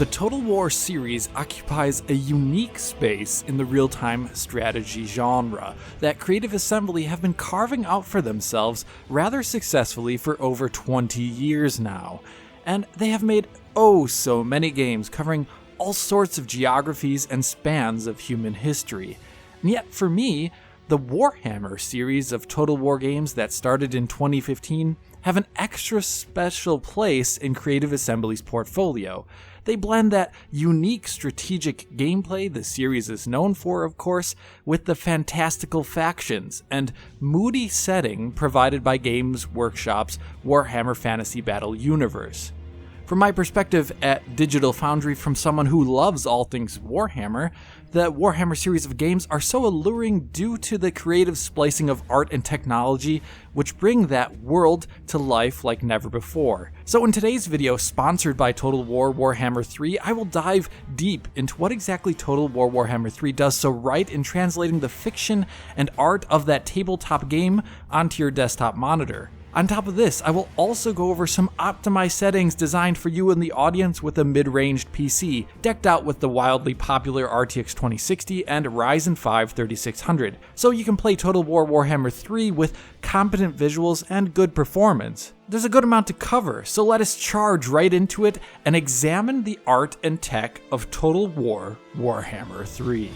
The Total War series occupies a unique space in the real-time strategy genre that Creative Assembly have been carving out for themselves rather successfully for over 20 years now. And they have made oh so many games covering all sorts of geographies and spans of human history. And yet for me, the Warhammer series of Total War games that started in 2015 have an extra special place in Creative Assembly's portfolio. They blend that unique strategic gameplay the series is known for, of course, with the fantastical factions and moody setting provided by Games Workshop's Warhammer Fantasy Battle universe. From my perspective at Digital Foundry, from someone who loves all things Warhammer, the Warhammer series of games are so alluring due to the creative splicing of art and technology which bring that world to life like never before. So in today's video, sponsored by Total War Warhammer 3, I will dive deep into what exactly Total War Warhammer 3 does so right in translating the fiction and art of that tabletop game onto your desktop monitor. On top of this, I will also go over some optimized settings designed for you in the audience with a mid-ranged PC, decked out with the wildly popular RTX 2060 and Ryzen 5 3600, so you can play Total War Warhammer 3 with competent visuals and good performance. There's a good amount to cover, so let us charge right into it and examine the art and tech of Total War Warhammer 3.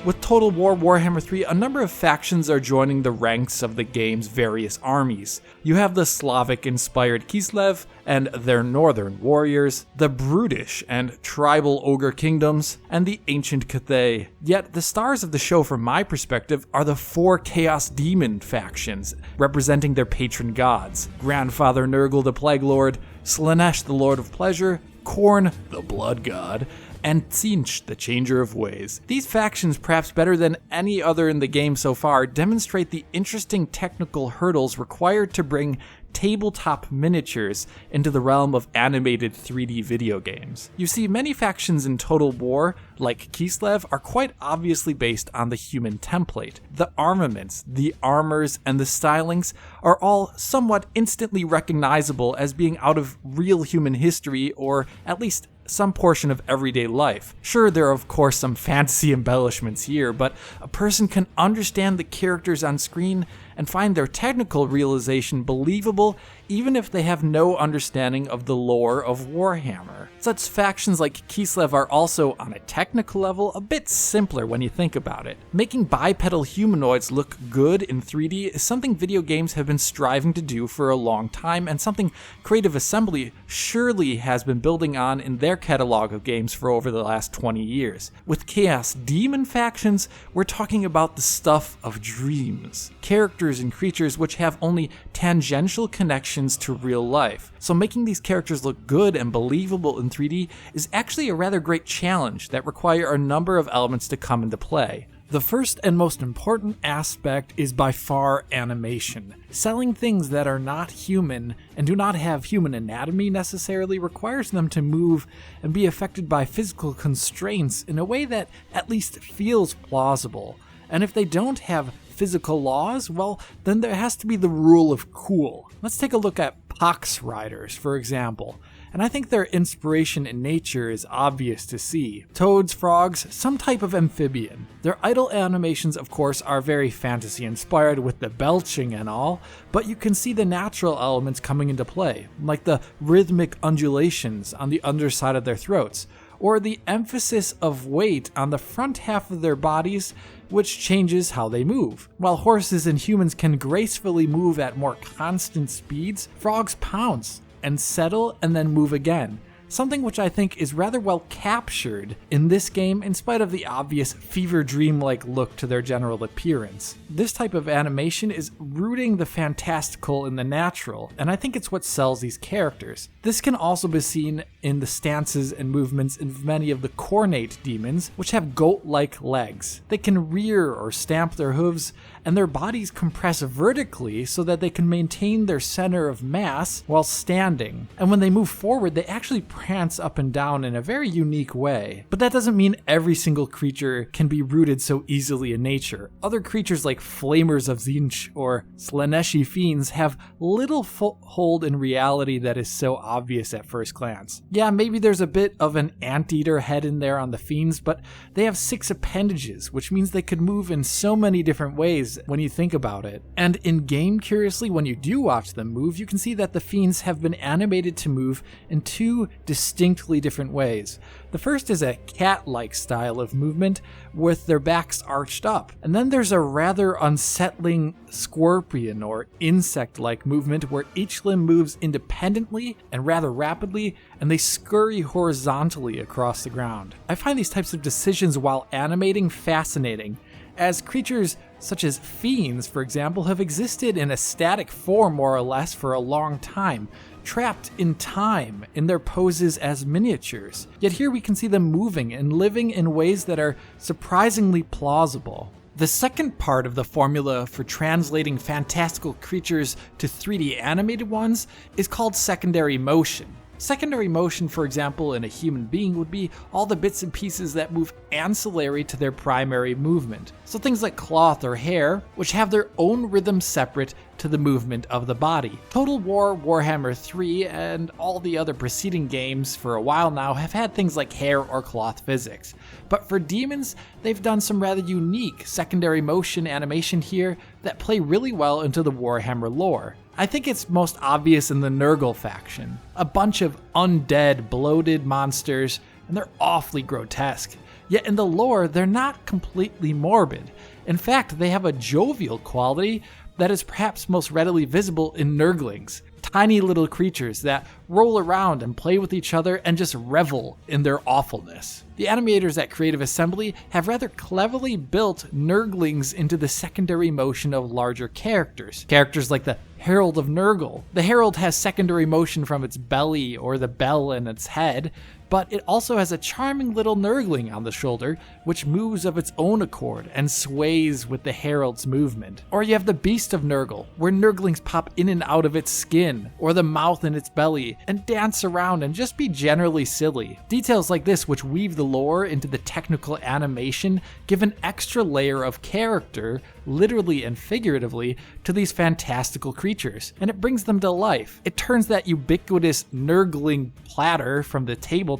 With Total War Warhammer 3, a number of factions are joining the ranks of the game's various armies. You have the Slavic-inspired Kislev and their northern warriors, the brutish and tribal ogre kingdoms, and the ancient Cathay. Yet the stars of the show from my perspective are the four Chaos Demon factions, representing their patron gods: Grandfather Nurgle the Plague Lord, Slaanesh the Lord of Pleasure, Khorne the Blood God, and Tzeentch, the Changer of Ways. These factions, perhaps better than any other in the game so far, demonstrate the interesting technical hurdles required to bring tabletop miniatures into the realm of animated 3D video games. You see, many factions in Total War, like Kislev, are quite obviously based on the human template. The armaments, the armors, and the stylings are all somewhat instantly recognizable as being out of real human history, or at least some portion of everyday life. Sure, there are of course some fantasy embellishments here, but a person can understand the characters on screen and find their technical realization believable even if they have no understanding of the lore of Warhammer. Such factions like Kislev are also, on a technical level, a bit simpler when you think about it. Making bipedal humanoids look good in 3D is something video games have been striving to do for a long time, and something Creative Assembly surely has been building on in their catalog of games for over the last 20 years. With Chaos Demon factions, we're talking about the stuff of dreams. Characters and creatures which have only tangential connections to real life. So making these characters look good and believable in 3D is actually a rather great challenge that require a number of elements to come into play. The first and most important aspect is by far animation. Selling things that are not human and do not have human anatomy necessarily requires them to move and be affected by physical constraints in a way that at least feels plausible. And if they don't have physical laws, well, then there has to be the rule of cool. Let's take a look at pox riders, for example. And I think their inspiration in nature is obvious to see. Toads, frogs, some type of amphibian. Their idle animations, of course, are very fantasy inspired with the belching and all, but you can see the natural elements coming into play, like the rhythmic undulations on the underside of their throats, or the emphasis of weight on the front half of their bodies, which changes how they move. While horses and humans can gracefully move at more constant speeds, frogs pounce and settle and then move again. Something which I think is rather well captured in this game in spite of the obvious fever dream-like look to their general appearance. This type of animation is rooting the fantastical in the natural, and I think it's what sells these characters. This can also be seen in the stances and movements of many of the Khornate demons, which have goat-like legs. They can rear or stamp their hooves, and their bodies compress vertically so that they can maintain their center of mass while standing. And when they move forward, they actually prance up and down in a very unique way. But that doesn't mean every single creature can be rooted so easily in nature. Other creatures like Flamers of Tzeentch or Slaaneshi fiends have little foothold in reality that is so obvious at first glance. Yeah, maybe there's a bit of an anteater head in there on the fiends, but they have 6 appendages, which means they could move in so many different ways when you think about it. And in-game, curiously, when you do watch them move, you can see that the fiends have been animated to move in 2 distinctly different ways. The first is a cat-like style of movement with their backs arched up. And then there's a rather unsettling scorpion or insect-like movement where each limb moves independently and rather rapidly, and they scurry horizontally across the ground. I find these types of decisions while animating fascinating, as creatures such as fiends, for example, have existed in a static form more or less for a long time, trapped in time in their poses as miniatures. Yet here we can see them moving and living in ways that are surprisingly plausible. The second part of the formula for translating fantastical creatures to 3D animated ones is called secondary motion. Secondary motion, for example, in a human being would be all the bits and pieces that move ancillary to their primary movement. So things like cloth or hair, which have their own rhythm separate to the movement of the body. Total War, Warhammer 3, and all the other preceding games for a while now have had things like hair or cloth physics. But for demons, they've done some rather unique secondary motion animation here that play really well into the Warhammer lore. I think it's most obvious in the Nurgle faction. A bunch of undead, bloated monsters, and they're awfully grotesque. Yet in the lore, they're not completely morbid. In fact, they have a jovial quality that is perhaps most readily visible in Nurglings. Tiny little creatures that roll around and play with each other and just revel in their awfulness. The animators at Creative Assembly have rather cleverly built Nurglings into the secondary motion of larger characters. Characters like the Herald of Nurgle. The Herald has secondary motion from its belly or the bell in its head, but it also has a charming little Nurgling on the shoulder, which moves of its own accord and sways with the Herald's movement. Or you have the Beast of Nurgle, where Nurglings pop in and out of its skin, or the mouth in its belly, and dance around and just be generally silly. Details like this, which weave the lore into the technical animation, give an extra layer of character, literally and figuratively, to these fantastical creatures, and it brings them to life. It turns that ubiquitous Nurgling platter from the tabletop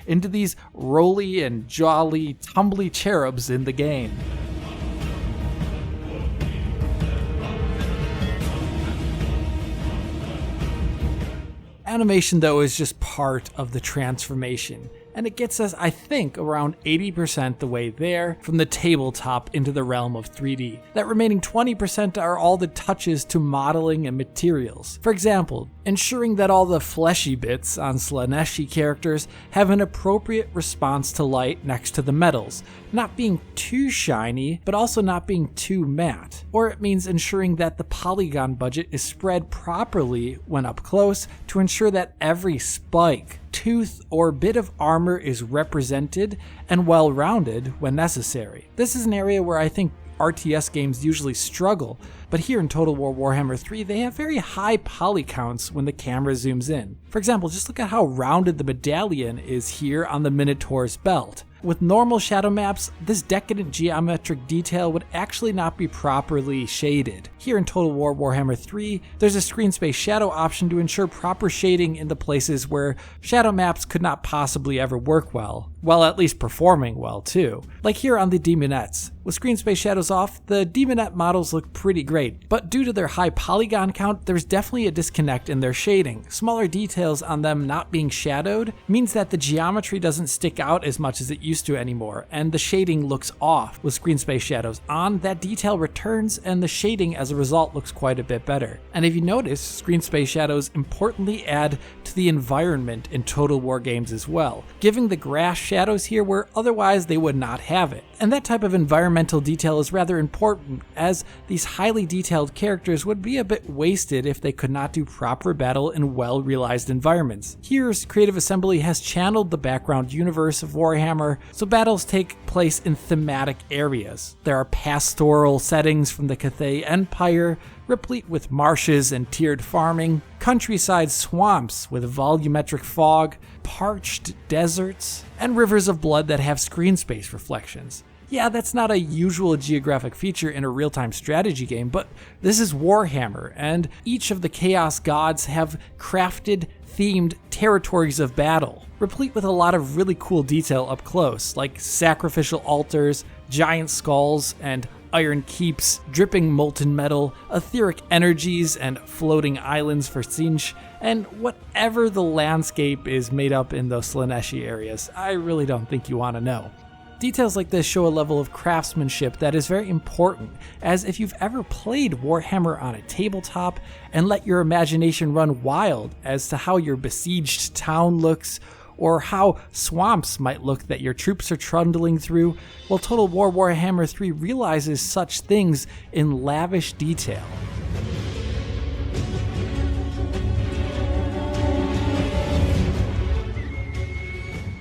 into these roly and jolly, tumbly cherubs in the game. Animation, though, is just part of the transformation, and it gets us, I think, around 80% the way there from the tabletop into the realm of 3D. That remaining 20% are all the touches to modeling and materials. For example, ensuring that all the fleshy bits on Slaaneshi characters have an appropriate response to light next to the metals, not being too shiny, but also not being too matte. Or it means ensuring that the polygon budget is spread properly when up close to ensure that every spike, tooth, or bit of armor is represented and well-rounded when necessary. This is an area where I think RTS games usually struggle, but here in Total War Warhammer 3, they have very high poly counts when the camera zooms in. For example, just look at how rounded the medallion is here on the Minotaur's belt. With normal shadow maps, this decadent geometric detail would actually not be properly shaded. Here in Total War Warhammer 3, there's a screen space shadow option to ensure proper shading in the places where shadow maps could not possibly ever work well, while at least performing well too. Like here on the Demonettes. With screen space shadows off, the Demonette models look pretty great, but due to their high polygon count, there's definitely a disconnect in their shading. Smaller details on them not being shadowed means that the geometry doesn't stick out as much as it used to anymore, and the shading looks off. With screen space shadows on, that detail returns, and the shading as a result looks quite a bit better. And if you notice, screen space shadows importantly add to the environment in Total War games as well, giving the grass shadows here where otherwise they would not have it. And that type of environmental detail is rather important, as these highly detailed characters would be a bit wasted if they could not do proper battle in well-realized environments. Here, Creative Assembly has channeled the background universe of Warhammer, so battles take place in thematic areas. There are pastoral settings from the Cathay Empire, replete with marshes and tiered farming, countryside swamps with volumetric fog, parched deserts, and rivers of blood that have screen space reflections. Yeah, that's not a usual geographic feature in a real-time strategy game, but this is Warhammer, and each of the Chaos Gods have crafted, themed territories of battle, replete with a lot of really cool detail up close, like sacrificial altars, giant skulls, and iron keeps, dripping molten metal, etheric energies, and floating islands for Tzeentch, and whatever the landscape is made up in those Slaaneshi areas. I really don't think you want to know. Details like this show a level of craftsmanship that is very important, as if you've ever played Warhammer on a tabletop and let your imagination run wild as to how your besieged town looks, or how swamps might look that your troops are trundling through, well, Total War Warhammer 3 realizes such things in lavish detail.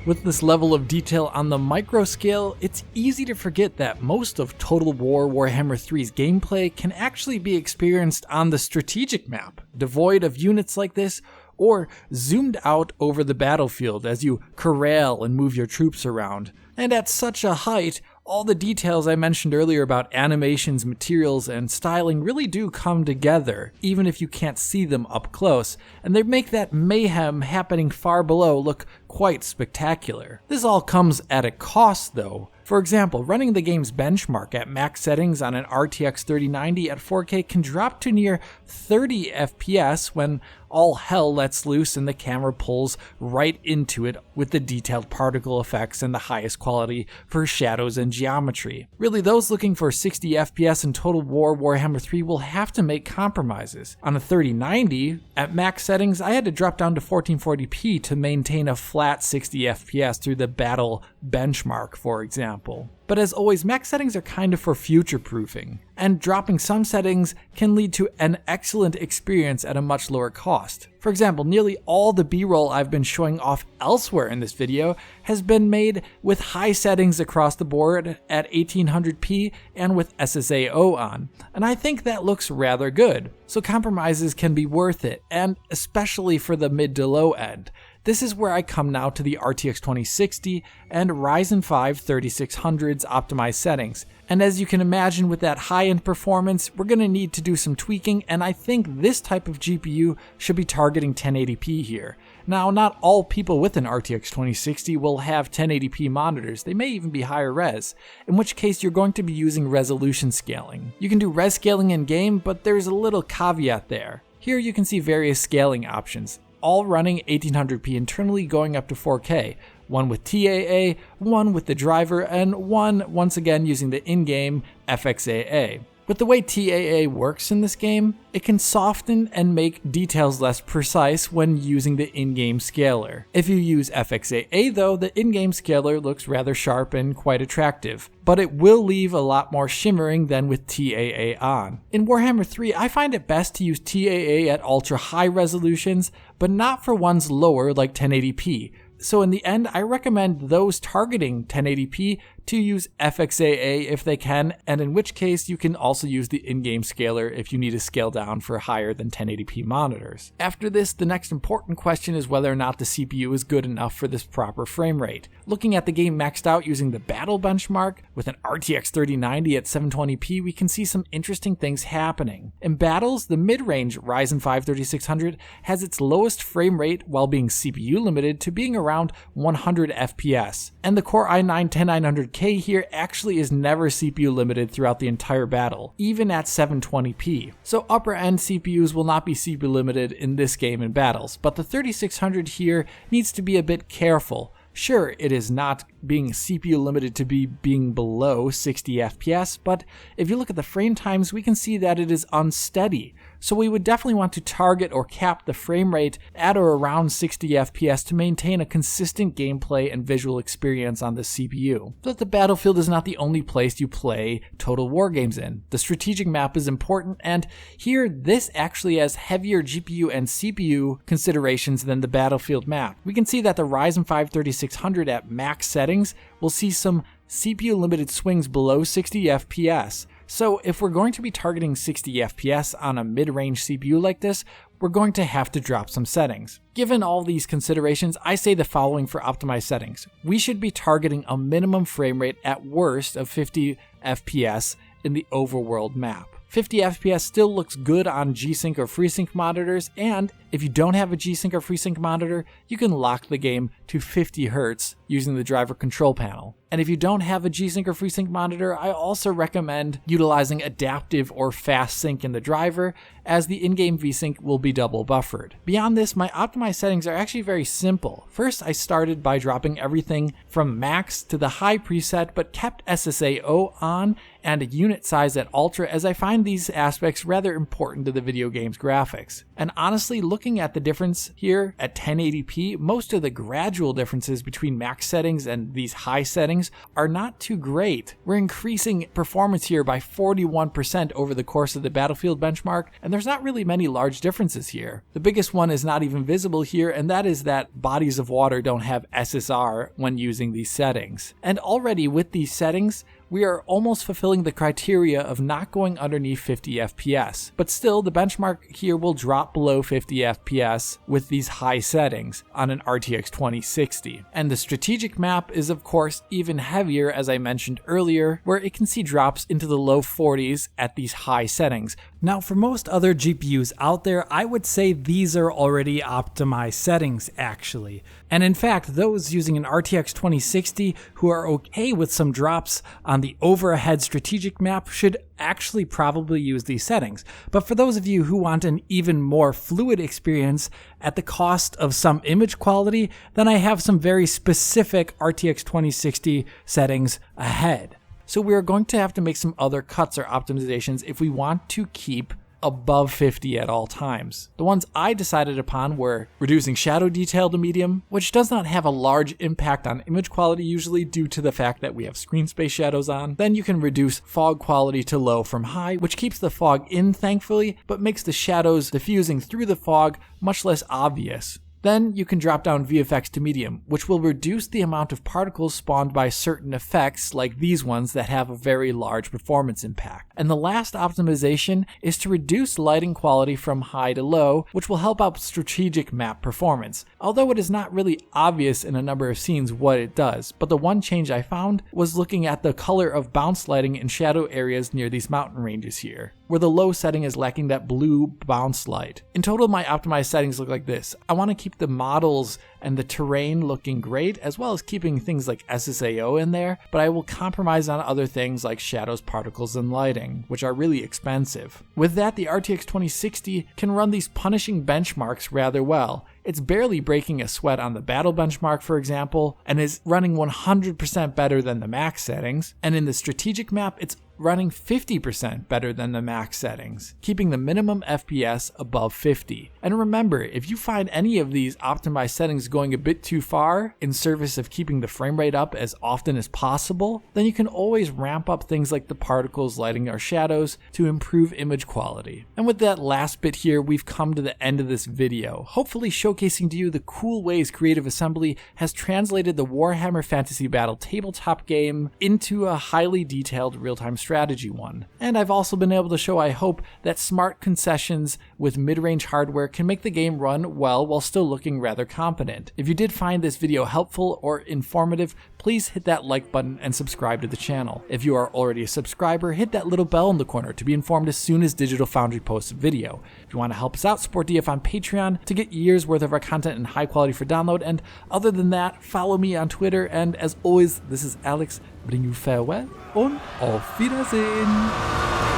With this level of detail on the micro scale, it's easy to forget that most of Total War Warhammer 3's gameplay can actually be experienced on the strategic map, devoid of units like this, or zoomed out over the battlefield as you corral and move your troops around. And at such a height, all the details I mentioned earlier about animations, materials, and styling really do come together, even if you can't see them up close, and they make that mayhem happening far below look quite spectacular. This all comes at a cost though. For example, running the game's benchmark at max settings on an RTX 3090 at 4K can drop to near 30 FPS when all hell lets loose and the camera pulls right into it with the detailed particle effects and the highest quality for shadows and geometry. Really, those looking for 60 FPS in Total War Warhammer 3 will have to make compromises. On a 3090, at max settings, I had to drop down to 1440p to maintain a flat 60 FPS through the battle benchmark, for example. But as always, max settings are kind of for future-proofing, and dropping some settings can lead to an excellent experience at a much lower cost. For example, nearly all the B-roll I've been showing off elsewhere in this video has been made with high settings across the board at 1800p and with SSAO on, and I think that looks rather good. So compromises can be worth it, and especially for the mid to low end. This is where I come now to the RTX 2060 and Ryzen 5 3600's optimized settings. And as you can imagine, with that high-end performance, we're going to need to do some tweaking, and I think this type of GPU should be targeting 1080p here. Now, not all people with an RTX 2060 will have 1080p monitors. They may even be higher res, in which case you're going to be using resolution scaling. You can do res scaling in-game, but there's a little caveat there. Here you can see various scaling options, all running 1800p internally going up to 4K, one with TAA, one with the driver, and one once again using the in-game FXAA. With the way TAA works in this game, it can soften and make details less precise when using the in-game scaler. If you use FXAA though, the in-game scaler looks rather sharp and quite attractive, but it will leave a lot more shimmering than with TAA on. In Warhammer 3, I find it best to use TAA at ultra high resolutions, but not for ones lower like 1080p. So in the end, I recommend those targeting 1080p to use FXAA if they can, and in which case you can also use the in-game scaler if you need to scale down for higher than 1080p monitors. After this, the next important question is whether or not the CPU is good enough for this proper frame rate. Looking at the game maxed out using the battle benchmark, with an RTX 3090 at 720p, we can see some interesting things happening. In battles, the mid-range Ryzen 5 3600 has its lowest frame rate while being CPU limited to being around 100 FPS, and the Core i9-10900K here actually is never CPU limited throughout the entire battle, even at 720p. So upper end CPUs will not be CPU limited in this game in battles, but the 3600 here needs to be a bit careful. Sure, it is not being CPU limited to being below 60 FPS, but if you look at the frame times, we can see that it is unsteady. so we would definitely want to target or cap the frame rate at or around 60 FPS to maintain a consistent gameplay and visual experience on the CPU. But the battlefield is not the only place you play Total War games in. The strategic map is important, and here this actually has heavier GPU and CPU considerations than the battlefield map. We can see that the Ryzen 5 3600 at max settings will see some CPU limited swings below 60 FPS. So if we're going to be targeting 60 FPS on a mid-range CPU like this, we're going to have to drop some settings. Given all these considerations, I say the following for optimized settings. We should be targeting a minimum frame rate at worst of 50 FPS in the overworld map. 50 FPS still looks good on G-Sync or FreeSync monitors, and if you don't have a G-Sync or FreeSync monitor, you can lock the game to 50 Hz using the driver control panel. And if you don't have a G-Sync or FreeSync monitor, I also recommend utilizing adaptive or fast sync in the driver, as the in-game VSync will be double buffered. Beyond this, my optimized settings are actually very simple. First, I started by dropping everything from max to the high preset, but kept SSAO on and a unit size at ultra, as I find these aspects rather important to the video game's graphics. And honestly, looking at the difference here at 1080p, most of the gradual differences between max settings and these high settings are not too great. We're increasing performance here by 41% over the course of the Battlefield benchmark, and there's not really many large differences here. The biggest one is not even visible here, and that is that bodies of water don't have SSR when using these settings. And already with these settings, we are almost fulfilling the criteria of not going underneath 50 FPS. But still, the benchmark here will drop below 50 FPS with these high settings on an RTX 2060. And the strategic map is of course even heavier, as I mentioned earlier, where it can see drops into the low 40s at these high settings. Now, for most other GPUs out there, I would say these are already optimized settings actually. And in fact, those using an RTX 2060 who are okay with some drops on the overhead strategic map should actually probably use these settings. But for those of you who want an even more fluid experience at the cost of some image quality, then I have some very specific RTX 2060 settings ahead. So we're going to have to make some other cuts or optimizations if we want to keep above 50 at all times. The ones I decided upon were reducing shadow detail to medium, which does not have a large impact on image quality usually due to the fact that we have screen space shadows on. Then you can reduce fog quality to low from high, which keeps the fog in thankfully, but makes the shadows diffusing through the fog much less obvious. Then you can drop down VFX to medium, which will reduce the amount of particles spawned by certain effects like these ones that have a very large performance impact. And the last optimization is to reduce lighting quality from high to low, which will help out strategic map performance. Although it is not really obvious in a number of scenes what it does, but the one change I found was looking at the color of bounce lighting in shadow areas near these mountain ranges here, where the low setting is lacking that blue bounce light. In total, my optimized settings look like this. I want to keep the models and the terrain looking great, as well as keeping things like SSAO in there, but I will compromise on other things like shadows, particles, and lighting, which are really expensive. With that, the RTX 2060 can run these punishing benchmarks rather well. It's barely breaking a sweat on the battle benchmark, for example, and is running 100% better than the max settings, and in the strategic map, it's running 50% better than the max settings, keeping the minimum FPS above 50. And remember, if you find any of these optimized settings going a bit too far in service of keeping the frame rate up as often as possible, then you can always ramp up things like the particles, lighting, or shadows to improve image quality. And with that last bit here, we've come to the end of this video, hopefully showcasing to you the cool ways Creative Assembly has translated the Warhammer Fantasy Battle tabletop game into a highly detailed real-time strategy one. And I've also been able to show, I hope, that smart concessions with mid-range hardware can make the game run well while still looking rather competent. If you did find this video helpful or informative, please hit that like button and subscribe to the channel. If you are already a subscriber, hit that little bell in the corner to be informed as soon as Digital Foundry posts a video. If you want to help us out, support DF on Patreon to get years worth of our content in high quality for download. And other than that, follow me on Twitter. And as always, this is Alex, bidding you farewell und auf Wiedersehen.